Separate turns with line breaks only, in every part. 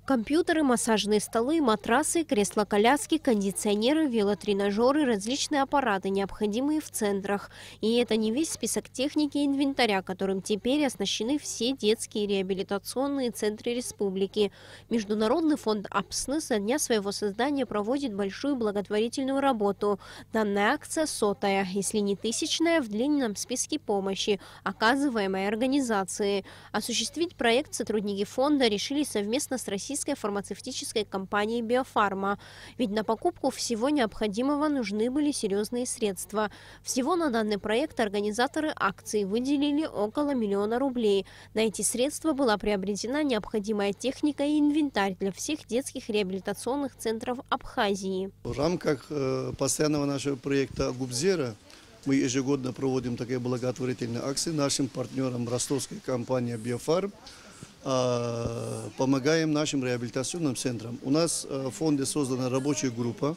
Компьютеры, массажные столы, матрасы, кресла-коляски, кондиционеры, велотренажеры, различные аппараты, необходимые в центрах. И это не весь список техники и инвентаря, которым теперь оснащены все детские реабилитационные центры республики. Международный фонд АПСН со дня своего создания проводит большую благотворительную работу. Данная акция сотая, если не тысячная, в длинном списке помощи, оказываемой организации. Осуществить проект сотрудники фонда решили совместно с российской фармацевтической компанией «Биофарма». Ведь на покупку всего необходимого нужны были серьезные средства. Всего на данный проект организаторы акции выделили около 1 миллиона рублей. На эти средства была приобретена необходимая техника и инвентарь для всех детских реабилитационных центров Абхазии.
В рамках постоянного нашего проекта «Губзера» мы ежегодно проводим такие благотворительные акции нашим партнерам ростовской компании «Биофарм». Помогаем нашим реабилитационным центрам. У нас в фонде создана рабочая группа.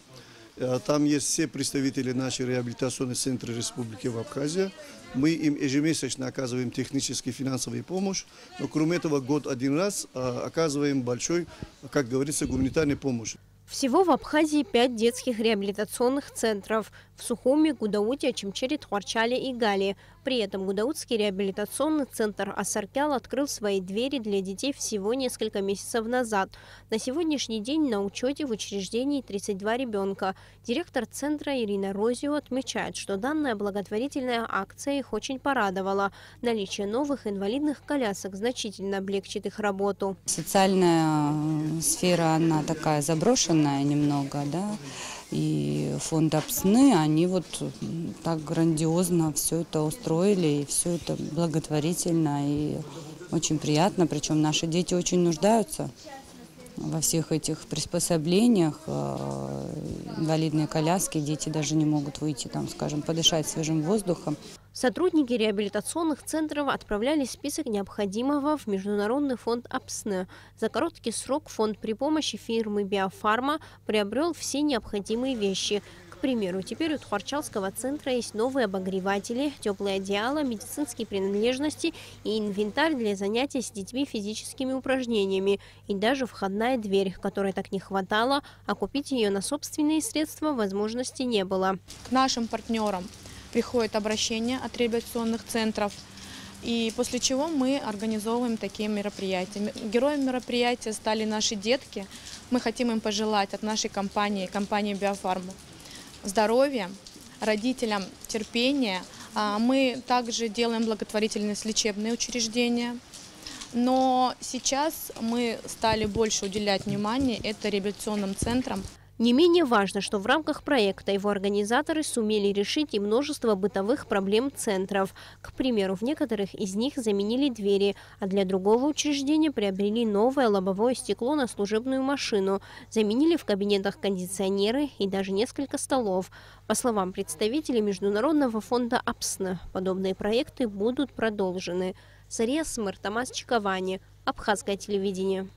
Там есть все представители наших реабилитационных центров Республики Абхазия. Мы им ежемесячно оказываем техническую и финансовую помощь. Но кроме этого, год один раз оказываем большой, как говорится, гуманитарную помощь.
Всего в Абхазии 5 детских реабилитационных центров – в Сухуми, Гудауте, Чимчире, Тхуарчале и Гале. При этом Гудаутский реабилитационный центр Асаркял открыл свои двери для детей всего несколько месяцев назад. На сегодняшний день на учете в учреждении 32 ребенка. Директор центра Ирина Розио отмечает, что данная благотворительная акция их очень порадовала. Наличие новых инвалидных колясок значительно облегчит их работу.
Социальная сфера, она такая заброшенная немного, да. И фонд АПСН, они вот так грандиозно все это устроили, и все это благотворительно и очень приятно. Причем наши дети очень нуждаются во всех этих приспособлениях. Инвалидные коляски, дети даже не могут выйти, там, скажем, подышать свежим воздухом.
Сотрудники реабилитационных центров отправляли список необходимого в Международный фонд АПСН. За короткий срок фонд при помощи фирмы «Биофарма» приобрел все необходимые вещи. К примеру, теперь у Тхуарчалского центра есть новые обогреватели, теплые одеяла, медицинские принадлежности и инвентарь для занятий с детьми физическими упражнениями. И даже входная дверь, которой так не хватало, а купить ее на собственные средства возможности не было.
К нашим партнерам приходит обращение от реабилитационных центров, и после чего мы организовываем такие мероприятия. Героем мероприятия стали наши детки. Мы хотим им пожелать от нашей компании «Биофарма» здоровья, родителям терпения. Мы также делаем благотворительные лечебные учреждения. Но сейчас мы стали больше уделять внимание это реабилитационным центрам.
Не менее важно, что в рамках проекта его организаторы сумели решить и множество бытовых проблем центров. К примеру, в некоторых из них заменили двери, а для другого учреждения приобрели новое лобовое стекло на служебную машину, заменили в кабинетах кондиционеры и даже несколько столов. По словам представителей Международного фонда АПСН, подобные проекты будут продолжены. Зария Смыр, Томас Чиковани, Абхазское телевидение.